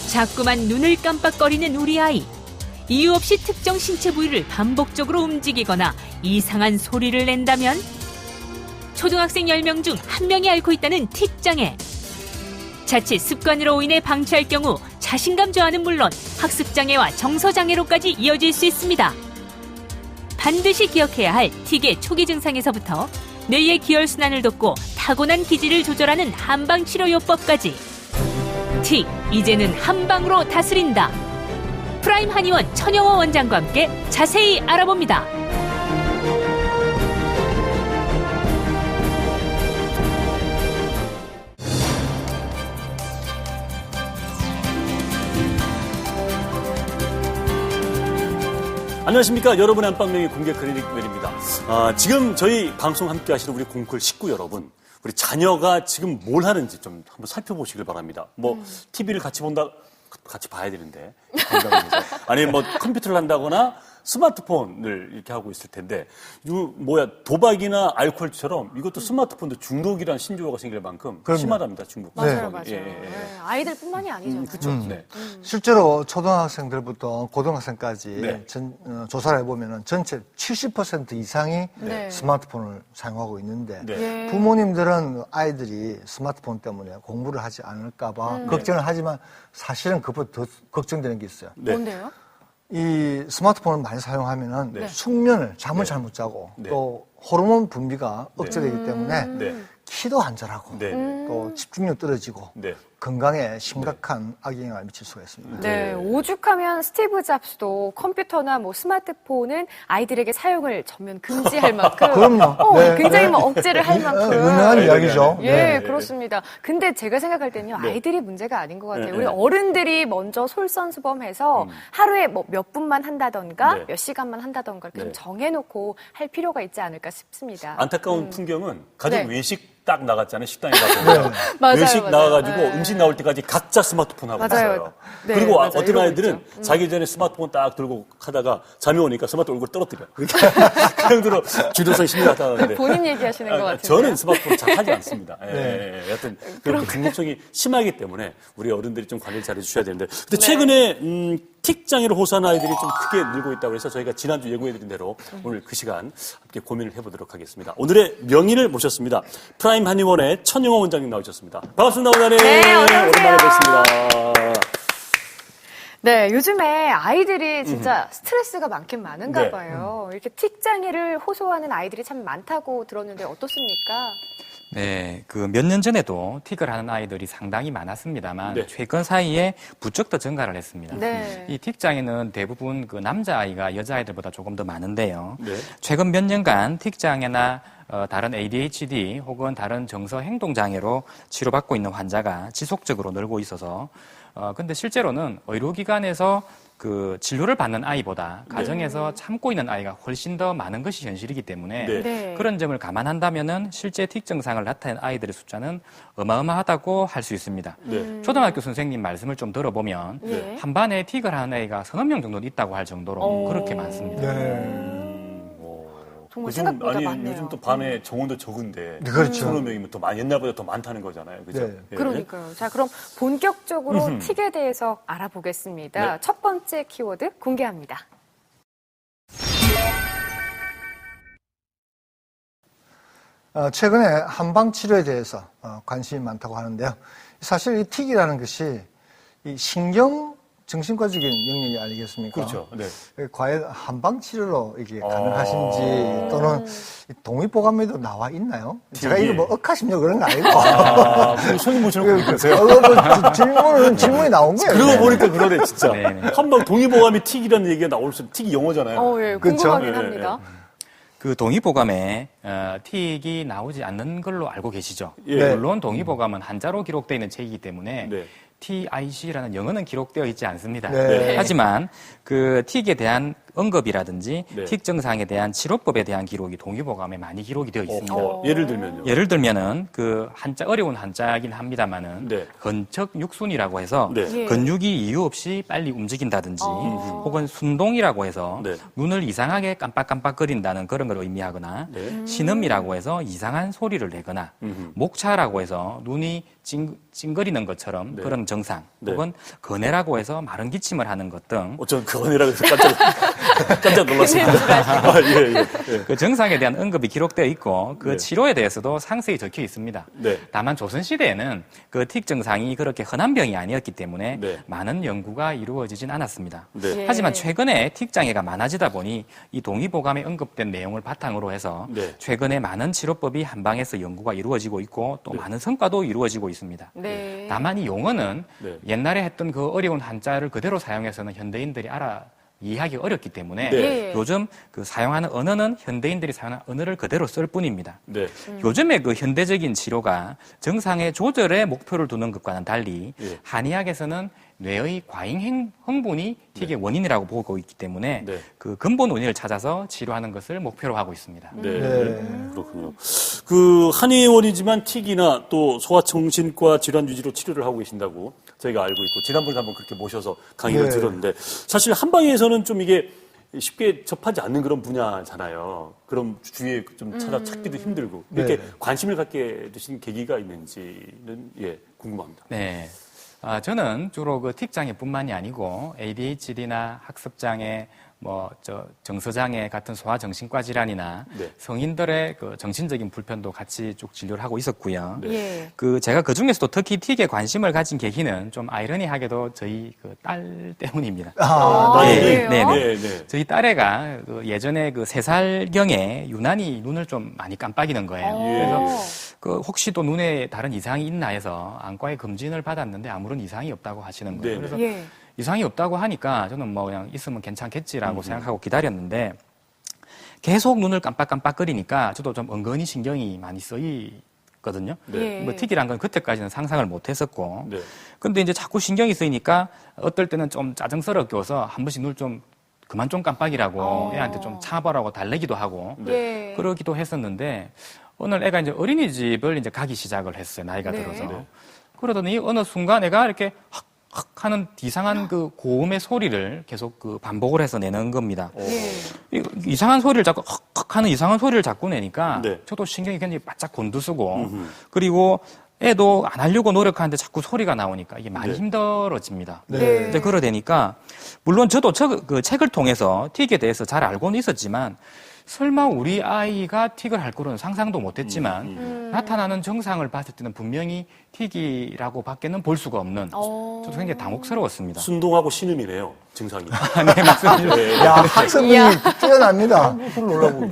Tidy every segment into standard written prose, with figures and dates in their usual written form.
자꾸만 눈을 깜빡거리는 우리 아이. 이유 없이 특정 신체 부위를 반복적으로 움직이거나 이상한 소리를 낸다면 초등학생 10명 중 1명이 앓고 있다는 틱장애. 자칫 습관으로 인해 방치할 경우 자신감 저하는 물론 학습장애와 정서장애로까지 이어질 수 있습니다. 반드시 기억해야 할 틱의 초기 증상에서부터 뇌의 기혈순환을 돕고 타고난 기질을 조절하는 한방치료요법까지. 틱, 이제는 한방으로 다스린다. 프라임 한의원 천영호 원장과 함께 자세히 알아봅니다. 안녕하십니까. 여러분의 안방명의 공개 클리닉 웰입니다. 지금 저희 방송 함께 하시는 우리 공클 식구 여러분, 우리 자녀가 지금 뭘 하는지 좀 한번 살펴보시길 바랍니다. TV를 같이 봐야 되는데. 아니면 컴퓨터를 한다거나 스마트폰을 이렇게 하고 있을 텐데, 도박이나 알코올처럼 이것도 스마트폰도 중독이라는 신조어가 생길 만큼 심하답니다, 중독. 맞아요. 아이들뿐만이 아니잖아요. 그렇죠. 네. 실제로 초등학생들부터 고등학생까지 조사를 해보면 전체 70% 이상이 스마트폰을 사용하고 있는데 부모님들은 아이들이 스마트폰 때문에 공부를 하지 않을까봐 걱정을 하지만 사실은 그것보다 더 걱정되는 게 있어요. 뭔데요? 이 스마트폰을 많이 사용하면은 숙면을, 잠을 잘 못 자고 또 호르몬 분비가 억제되기 때문에 키도 안 자라고 또 집중력 떨어지고 건강에 심각한 악영향을 미칠 수가 있습니다. 네, 오죽하면 스티브 잡스도 컴퓨터나 스마트폰은 아이들에게 사용을 전면 금지할 만큼 그럼요. 굉장히 억제를 할 만큼 유명한 이야기죠. 그렇습니다. 근데 제가 생각할 때는요, 아이들이 문제가 아닌 것 같아요. 우리 어른들이 먼저 솔선수범해서 하루에 몇 분만 한다던가 몇 시간만 한다던가 좀 정해놓고 할 필요가 있지 않을까 싶습니다. 안타까운 풍경은 가족 외식 딱 나갔잖아요. 식당에 가서. 외식 나가가지고 음식 나올 때까지 각자 스마트폰 하고 있어요. 그리고 어떤 아이들은 자기 전에 스마트폰 딱 들고 하다가 잠이 오니까 스마트폰 얼굴 떨어뜨려. 그 정도로 주도성이 심하다는데. 본인 얘기하시는 것 같아요. 저는 스마트폰 잘 하지 않습니다. 여하튼 그렇게 중독성이 심하기 때문에 우리 어른들이 좀 관리를 잘 해주셔야 되는데. 근데 최근에 틱장애로 호소하는 아이들이 좀 크게 늘고 있다고 해서 저희가 지난주 예고해드린 대로 오늘 그 시간 함께 고민을 해보도록 하겠습니다. 오늘의 명인을 모셨습니다. 프라임 한의원의 천영호 원장님 나오셨습니다. 반갑습니다, 원장님. 네, 어서오세요. 오랜만에 뵙습니다. 네, 요즘에 아이들이 진짜 스트레스가 많긴 많은가 봐요. 이렇게 틱장애를 호소하는 아이들이 참 많다고 들었는데 어떻습니까? 네, 몇 년 전에도 틱을 하는 아이들이 상당히 많았습니다만 최근 사이에 부쩍 더 증가를 했습니다. 이 틱장애는 대부분 남자아이가 여자아이들보다 조금 더 많은데요. 최근 몇 년간 틱장애나 다른 ADHD 혹은 다른 정서 행동 장애로 치료받고 있는 환자가 지속적으로 늘고 있어서 근데 실제로는 의료기관에서 진료를 받는 아이보다 가정에서 참고 있는 아이가 훨씬 더 많은 것이 현실이기 때문에 그런 점을 감안한다면은 실제 틱 증상을 나타낸 아이들의 숫자는 어마어마하다고 할 수 있습니다. 초등학교 선생님 말씀을 좀 들어보면 한 반에 틱을 하는 아이가 서너 명 정도 있다고 할 정도로 그렇게 많습니다. 정말 생각보다 많네요. 요즘 또 반에 정원도 적은데 서너 명이면 또 옛날보다 더 많다는 거잖아요. 그죠? 그러니까요. 자, 그럼 본격적으로 틱에 대해서 알아보겠습니다. 첫 번째 키워드 공개합니다. 최근에 한방 치료에 대해서 관심이 많다고 하는데요. 사실 이 틱이라는 것이 이 정신과적인 영역이 아니겠습니까? 그렇죠. 과연 한방 치료로 이게 가능하신지 또는 동의보감에도 나와 있나요? 제가 이거 억하심요 그런 거 아니고. 손님분처럼 그러세요? 질문이 나온 거예요. 그러고 보니까 그러네, 진짜. 한방 동의보감이 틱이라는 얘기가 나올수록 틱이 영어잖아요. 궁금하긴 합니다. 동의보감에 틱이 나오지 않는 걸로 알고 계시죠? 물론 동의보감은 한자로 기록되어 있는 책이기 때문에 TIC라는 영어는 기록되어 있지 않습니다. 하지만 틱에 대한 응급이라든지 네. 틱 증상에 대한 치료법에 대한 기록이 동의보감에 많이 기록이 되어 있습니다. 예를 들면요. 예를 들면은 그 한자 어려운 한자이긴 합니다만은 네. 건척육순이라고 해서 네. 근육이 이유 없이 빨리 움직인다든지 혹은 순동이라고 해서 네. 눈을 이상하게 깜빡깜빡거린다는 그런 걸 의미하거나 네. 신음이라고 해서 이상한 소리를 내거나 목차라고 해서 눈이 찡거리는 것처럼 네. 그런 증상 네. 혹은 건해라고 해서 마른 기침을 하는 것 등 어쩐 그거네라고 해서 깜짝 놀랐습니다. 예. 그 증상에 대한 언급이 기록되어 있고 그 네. 치료에 대해서도 상세히 적혀 있습니다. 네. 다만 조선시대에는 그 틱 증상이 그렇게 흔한 병이 아니었기 때문에 네. 많은 연구가 이루어지진 않았습니다. 네. 하지만 최근에 틱 장애가 많아지다 보니 이 동의보감에 언급된 내용을 바탕으로 해서 네. 최근에 많은 치료법이 한방에서 연구가 이루어지고 있고 또 많은 성과도 이루어지고 있습니다. 네. 다만 이 용어는 네. 옛날에 했던 그 어려운 한자를 그대로 사용해서는 현대인들이 이해하기 어렵기 때문에 네. 요즘 그 사용하는 언어는 현대인들이 사용하는 언어를 그대로 쓸 뿐입니다. 네. 요즘에 그 현대적인 치료가 증상의 조절에 목표를 두는 것과는 달리 예. 한의학에서는 뇌의 과잉 흥분이 틱의 원인이라고 보고 있기 때문에 네. 그 근본 원인을 찾아서 치료하는 것을 목표로 하고 있습니다. 네. 네. 그렇군요. 그 한의원이지만 틱이나 또 소아정신과 질환 위주로 치료를 하고 계신다고 저희가 알고 있고 지난번에 한번 그렇게 모셔서 강의를 네. 들었는데 사실 한방에서는 좀 이게 쉽게 접하지 않는 그런 분야잖아요. 그럼 주위에 좀 찾기도 힘들고 이렇게 네. 관심을 갖게 되신 계기가 있는지는 궁금합니다. 네. 저는 주로 그 틱 장애뿐만이 아니고 ADHD나 학습장애, 정서장애 같은 소아정신과 질환이나 네. 성인들의 그 정신적인 불편도 같이 쭉 진료를 하고 있었고요. 예. 제가 그 중에서도 특히 틱에 관심을 가진 계기는 좀 아이러니하게도 저희 그 딸 때문이니다. 그래요? 네. 저희 딸애가 그 예전에 그 3살경에 유난히 눈을 좀 많이 깜빡이는 거예요. 그래서 혹시 또 눈에 다른 이상이 있나 해서 안과에 검진을 받았는데 아무런 이상이 없다고 하시는 거예요. 네. 그래서 예. 이상이 없다고 하니까 저는 그냥 있으면 괜찮겠지라고 생각하고 기다렸는데 계속 눈을 깜빡깜빡거리니까 저도 좀 은근히 신경이 많이 쓰이거든요. 네. 틱이란 건 그때까지는 상상을 못 했었고. 네. 근데 이제 자꾸 신경이 쓰이니까 어떨 때는 좀 짜증스럽게워서 한 번씩 눈을 좀 그만 좀 깜빡이라고 애한테 좀 참아보라고 달래기도 하고 네. 그러기도 했었는데 오늘 애가 이제 어린이집을 이제 가기 시작을 했어요. 나이가 네. 들어서. 네. 그러더니 어느 순간 애가 이렇게 헉 하는 이상한 그 고음의 소리를 계속 그 반복을 해서 내는 겁니다. 예. 이상한 소리를 자꾸 헉 하는 이상한 소리를 자꾸 내니까 네. 저도 신경이 굉장히 바짝 곤두서고 그리고 애도 안 하려고 노력하는데 자꾸 소리가 나오니까 이게 많이 네. 힘들어집니다. 네. 이제 그러 되니까 물론 저도 그 책을 통해서 틱에 대해서 잘 알고는 있었지만 설마 우리 아이가 틱을 할 거로는 상상도 못했지만 나타나는 증상을 봤을 때는 분명히 틱이라고 밖에는 볼 수가 없는 저도 굉장히 당혹스러웠습니다. 순동하고 신음이네요, 증상이. 네, 맞습니다. 네. 야, 학습이 뛰어납니다. 무슨 놀라고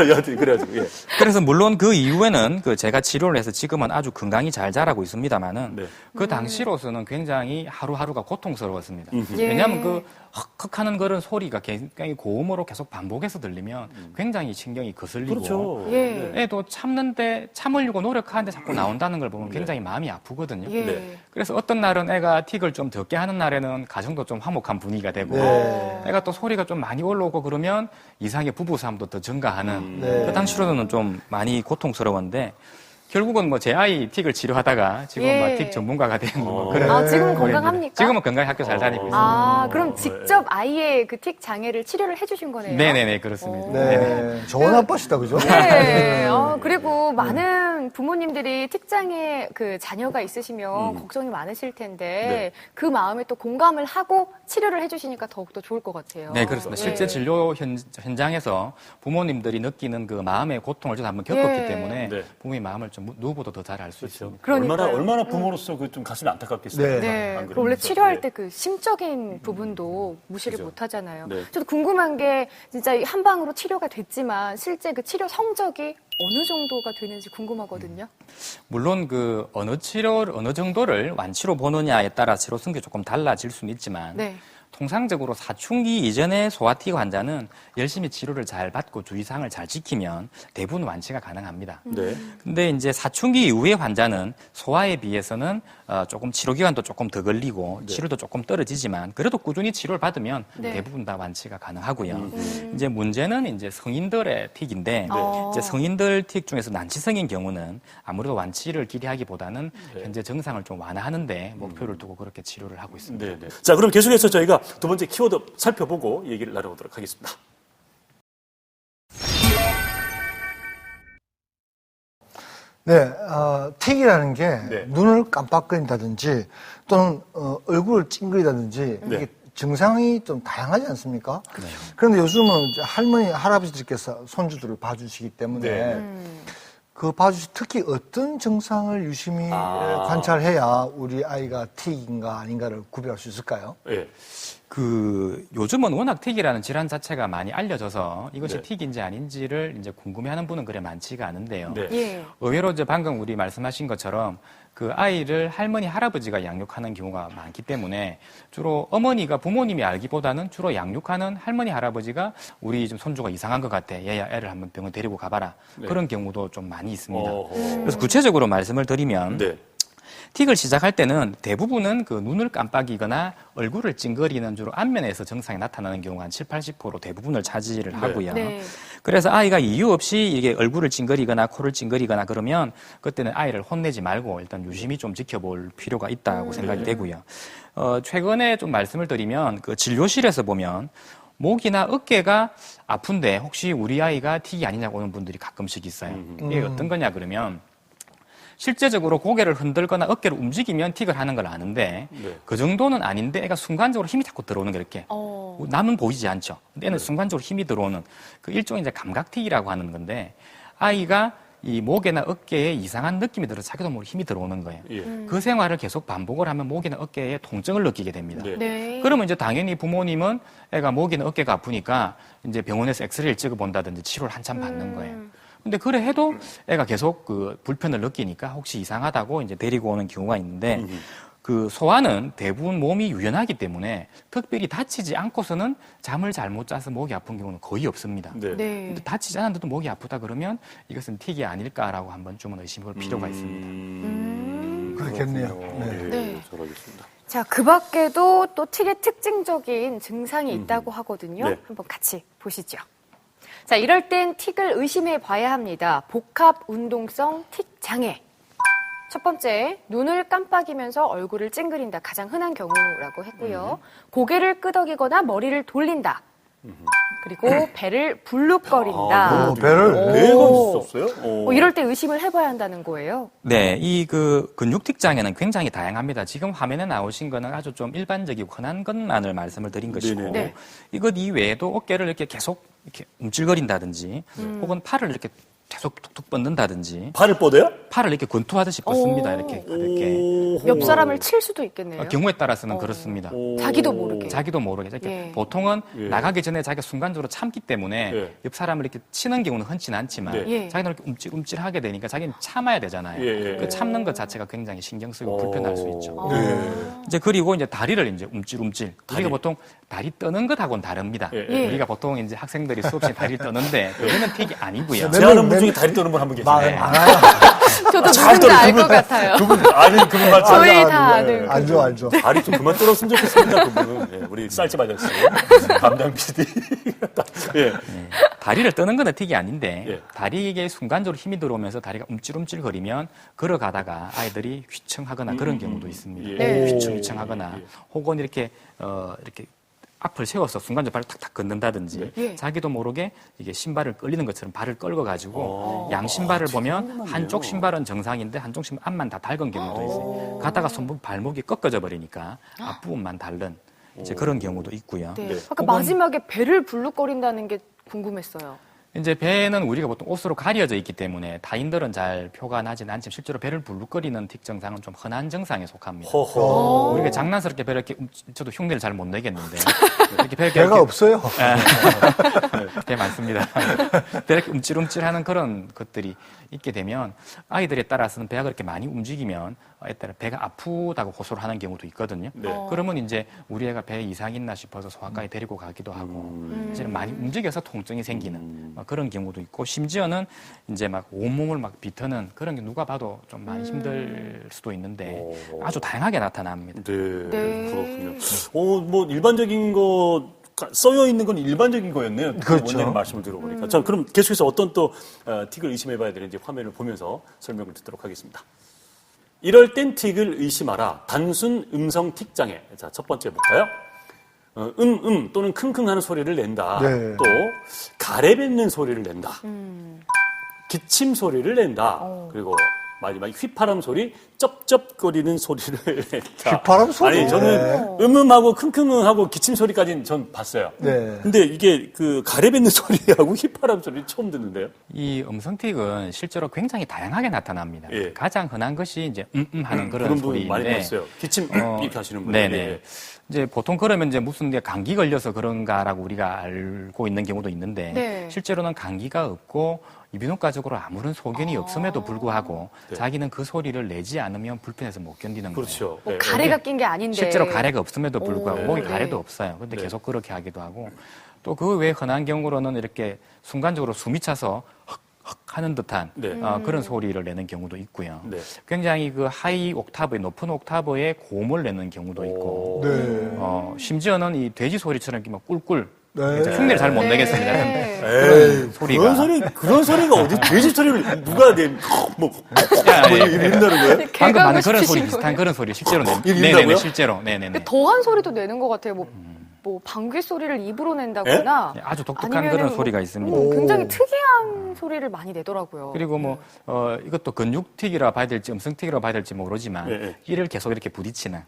여하튼 그래가지고, 예. 그래서 물론 그 이후에는 제가 치료를 해서 지금은 아주 건강히 잘 자라고 있습니다만은 네. 그 당시로서는 굉장히 하루하루가 고통스러웠습니다. 예. 왜냐하면 그 헉헉하는 그런 소리가 굉장히 고음으로 계속 반복해서 들리면 굉장히 신경이 거슬리고 그렇죠. 예. 애도 참으려고 노력하는데 자꾸 나온다는 걸 보면 굉장히 마음이 아프거든요. 예. 네. 그래서 어떤 날은 애가 틱을 좀 적게 하는 날에는 가정도 좀 화목한 분위기가 되고 애가 또 소리가 좀 많이 올라오고 그러면 이상하게 부부싸움도 더 증가하는 그 당시로는 좀 많이 고통스러웠는데 결국은 제 아이 틱을 치료하다가 지금 예. 네. 틱 전문가가 된 그런 지금은 꼴입니다. 건강합니까? 지금은 건강히 학교 잘 다니고 있습니다. 그럼 직접 아이의 그 틱 장애를 치료를 해주신 거네요. 네네네, 그렇습니다. 네. 좋은 아빠시다, 그죠? 네. 그리고 많은 부모님들이 틱장애 그 자녀가 있으시면 걱정이 많으실 텐데 그 마음에 또 공감을 하고 치료를 해주시니까 더욱더 좋을 것 같아요. 네, 그렇습니다. 실제 진료 현장에서 부모님들이 느끼는 그 마음의 고통을 저도 한번 겪었기 때문에 네. 부모의 마음을 좀 누구보다 더 잘 알 수 있습니다. 그러니까요. 얼마나 부모로서 좀 가슴이 안타깝겠어요. 네. 안 그 원래 그러면서. 치료할 네. 때 그 심적인 부분도 무시를 그죠. 못 하잖아요. 네. 저도 궁금한 게 진짜 한 방으로 치료가 됐지만 실제 그 치료 성적이 어느 정도가 되는지 궁금하거든요. 물론 어느 정도를 완치로 보느냐에 따라 치료 성격이 조금 달라질 수는 있지만 네. 통상적으로 사춘기 이전의 소아틱 환자는 열심히 치료를 잘 받고 주의사항을 잘 지키면 대부분 완치가 가능합니다. 네. 근데 이제 사춘기 이후의 환자는 소아에 비해서는 조금 치료 기간도 조금 더 걸리고 네. 치료도 조금 떨어지지만 그래도 꾸준히 치료를 받으면 네. 대부분 다 완치가 가능하고요. 이제 문제는 이제 성인들의 틱인데 네. 이제 성인들 틱 중에서 난치성인 경우는 아무래도 완치를 기대하기보다는 네. 현재 증상을 좀 완화하는데 목표를 두고 그렇게 치료를 하고 있습니다. 네, 네. 자, 그럼 계속해서 저희가 두 번째 키워드 살펴보고 얘기를 나눠보도록 하겠습니다. 네, 틱이라는 게 네. 눈을 깜빡거린다든지 또는 얼굴을 찡그리다든지 네. 이게 증상이 좀 다양하지 않습니까? 그런데 요즘은 이제 할머니, 할아버지들께서 손주들을 봐주시기 때문에 네. 특히 어떤 증상을 유심히 관찰해야 우리 아이가 틱인가 아닌가를 구별할 수 있을까요? 네. 요즘은 워낙 틱이라는 질환 자체가 많이 알려져서 이것이 네. 틱인지 아닌지를 이제 궁금해하는 분은 그래 많지가 않은데요. 네. 예. 의외로 이제 방금 우리 말씀하신 것처럼 그 아이를 할머니, 할아버지가 양육하는 경우가 많기 때문에 주로 어머니가 부모님이 알기보다는 주로 양육하는 할머니, 할아버지가 우리 좀 손주가 이상한 것 같아. 얘야 애를 한번 병원 데리고 가봐라. 네. 그런 경우도 좀 많이 있습니다. 어허. 그래서 구체적으로 말씀을 드리면 네. 틱을 시작할 때는 대부분은 그 눈을 깜빡이거나 얼굴을 찡그리는 주로 안면에서 증상이 나타나는 경우가 한 70, 80% 대부분을 차지를 하고요. 네. 그래서 아이가 이유 없이 이게 얼굴을 찡그리거나 코를 찡그리거나 그러면 그때는 아이를 혼내지 말고 일단 유심히 좀 지켜볼 필요가 있다고 생각이 되고요. 최근에 좀 말씀을 드리면 그 진료실에서 보면 목이나 어깨가 아픈데 혹시 우리 아이가 틱이 아니냐고 오는 분들이 가끔씩 있어요. 이게 어떤 거냐 그러면 실제적으로 고개를 흔들거나 어깨를 움직이면 틱을 하는 걸 아는데 네. 그 정도는 아닌데 애가 순간적으로 힘이 자꾸 들어오는 게 이렇게 남은 보이지 않죠. 근데 애는 순간적으로 힘이 들어오는 그 일종의 이제 감각틱이라고 하는 건데 아이가 이 목에나 어깨에 이상한 느낌이 들어서 자기도 모르게 힘이 들어오는 거예요. 예. 그 생활을 계속 반복을 하면 목이나 어깨에 통증을 느끼게 됩니다. 네. 네. 그러면 이제 당연히 부모님은 애가 목이나 어깨가 아프니까 이제 병원에서 엑스레이를 찍어본다든지 치료를 한참 받는 거예요. 근데 그래 해도 애가 계속 그 불편을 느끼니까 혹시 이상하다고 이제 데리고 오는 경우가 있는데 그 소아는 대부분 몸이 유연하기 때문에 특별히 다치지 않고서는 잠을 잘못 자서 목이 아픈 경우는 거의 없습니다. 네. 네. 근데 다치지 않았는데도 목이 아프다 그러면 이것은 틱이 아닐까라고 한번 좀 의심해 볼 필요가 있습니다. 그렇겠네요. 그렇군요. 네. 예, 네. 잘 알겠습니다. 자, 그 밖에도 또 틱의 특징적인 증상이 있다고 하거든요. 네. 한번 같이 보시죠. 자, 이럴 땐 틱을 의심해 봐야 합니다. 복합 운동성 틱 장애. 첫 번째, 눈을 깜빡이면서 얼굴을 찡그린다. 가장 흔한 경우라고 했고요. 고개를 끄덕이거나 머리를 돌린다. 그리고 배를 불룩거린다. 배를? 배가 있었어요? 이럴 때 의심을 해봐야 한다는 거예요. 네, 이 그 근육틱 장애는 굉장히 다양합니다. 지금 화면에 나오신 거는 아주 좀 일반적이고 흔한 것만을 말씀을 드린 것이고, 네네. 이것 이외에도 어깨를 이렇게 계속 이렇게 움찔거린다든지, 혹은 팔을 이렇게 계속 툭툭 뻗는다든지, 팔을 뻗어요? 팔을 이렇게 권투하듯이 뻗습니다. 이렇게 가볍게. 옆 사람을 칠 수도 있겠네요. 경우에 따라서는 그렇습니다. 자기도 모르게. 자기도 모르게. 이렇게 예. 보통은 예. 나가기 전에 자기가 순간적으로 참기 때문에 예. 옆 사람을 이렇게 치는 경우는 흔치는 않지만 예. 자기는 이렇게 움찔움찔하게 되니까 자기는 참아야 되잖아요. 예. 그 참는 것 자체가 굉장히 신경 쓰이고 불편할 수 있죠. 네. 이제 그리고 이제 다리를 이제 움찔움찔. 우리가 보통 다리 떠는 것하고는 다릅니다. 예. 우리가 보통 이제 학생들이 수업 시에 다리를 떠는데 그거는 틱이 아니고요. 제 아는 분 중에 다리 떠는 분 한 분 계세요. 네. 많아요. 저도 누군지 알 것 같아요. 그분 아는 그분 맞죠? 저희 다 아는 알죠, 알죠. 다리 좀 그만 떨었으면 좋겠습니다. 그분은 예, 우리 쌀집 아저씨, 담당 PD. 예. 다리를 떠는 건 틱이 아닌데 예. 다리에 순간적으로 힘이 들어오면서 다리가 움찔움찔거리면 걸어가다가 아이들이 휘청하거나 그런 경우도 있습니다. 예. 네. 휘청휘청하거나 혹은 이렇게 이렇게 앞을 세워서 순간적으로 발을 탁탁 걷는다든지 예. 자기도 모르게 이게 신발을 끌리는 것처럼 발을 끌어가지고 양 신발을 보면 한쪽 신발은 정상인데 한쪽 신발 앞만 다 닳은 경우도 있어요. 가다가 손목 발목이 꺾어져 버리니까 앞부분만 닳는 이제 그런 경우도 있고요. 네. 네. 아까 혹은- 마지막에 배를 불룩거린다는 게 궁금했어요. 이제 배는 우리가 보통 옷으로 가려져 있기 때문에 타인들은 잘 표가 나진 않지만 실제로 배를 불룩거리는 틱 증상은 좀 흔한 증상에 속합니다. 허허. 우리가 장난스럽게 배를 이렇게 저도 흉내를 잘 못 내겠는데 이렇게 배가 없어요. 배 많습니다. 이렇게 움찔움찔하는 그런 것들이 있게 되면 아이들에 따라서는 배가 그렇게 많이 움직이면 따라 배가 아프다고 호소를 하는 경우도 있거든요. 네. 그러면 이제 우리 애가 배에 이상이 있나 싶어서 소아과에 데리고 가기도 하고 이제 많이 움직여서 통증이 생기는 그런 경우도 있고 심지어는 이제 막 온몸을 막 비트는 그런 게 누가 봐도 좀 많이 힘들 수도 있는데 아주 다양하게 나타납니다. 네, 그렇군요. 뭐 일반적인 거 써여 있는 건 일반적인 거였네요. 그렇죠. 원장님 말씀을 들어보니까. 자, 그럼 계속해서 어떤 또 틱을 의심해봐야 되는지 화면을 보면서 설명을 듣도록 하겠습니다. 이럴 땐 틱을 의심하라. 단순 음성 틱 장애. 자, 첫 번째 볼까요? 또는 킁킁 하는 소리를 낸다. 네. 또 가래뱉는 소리를 낸다. 기침 소리를 낸다. 그리고 마지막에 휘파람 소리, 쩝쩝거리는 소리를 낸다. 휘파람 소리? 아니, 저는 음하고 킁킁하고 기침 소리까지는 전 봤어요. 네. 근데 이게 그 가래뱉는 소리하고 휘파람 소리 처음 듣는데요. 이 음성틱은 실제로 굉장히 다양하게 나타납니다. 예. 가장 흔한 것이 이제 하는 그런 분 소리인데 많이 봤어요. 기침 이렇게 하시는 분들. 네네. 예. 이제 보통 그러면 이제 무슨 감기 걸려서 그런가라고 우리가 알고 있는 경우도 있는데 네. 실제로는 감기가 없고 이비인후과적으로 아무런 소견이 없음에도 불구하고 네. 자기는 그 소리를 내지 않으면 불편해서 못 견디는 그렇죠. 뭐 네. 가래가 낀 게 아닌데. 실제로 가래가 없음에도 불구하고 오, 목에 네. 가래도 없어요. 근데 네. 계속 그렇게 하기도 하고 또 그 외에 흔한 경우로는 이렇게 순간적으로 숨이 차서 헉헉 하는 듯한 네. 그런 소리를 내는 경우도 있고요. 네. 굉장히 그 하이 옥타브의 높은 옥타브의 고음을 내는 경우도 있고 네. 심지어는 이 돼지 소리처럼 이렇게 막 꿀꿀 네. 흉내를 잘 못 네. 내겠습니다. 에이, 소리가. 그런 소리가 어디 돼지 소리를 누가 뭐 이런다는 거예요? 방금 개그하고 하는 그런 소리 싶으신 비슷한 거예요? 그런 소리 실제로 이게 네네네 있다고요? 실제로 네네네 더한 소리도 내는 것 같아요. 뭐 방귀 소리를 입으로 낸다거나 아주 독특한 아니면은 그런 뭐, 소리가 있습니다. 굉장히 특이한 소리를 많이 내더라고요. 그리고 뭐 이것도 근육틱이라 봐야 될지 음성틱이라 봐야 될지 모르지만 예. 이를 계속 이렇게 부딪히는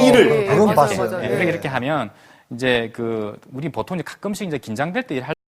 이를. 예, 그건 맞아요, 봤어요. 맞아요. 이렇게 하면 이제 우리 보통 이제 가끔씩 이제 긴장될 때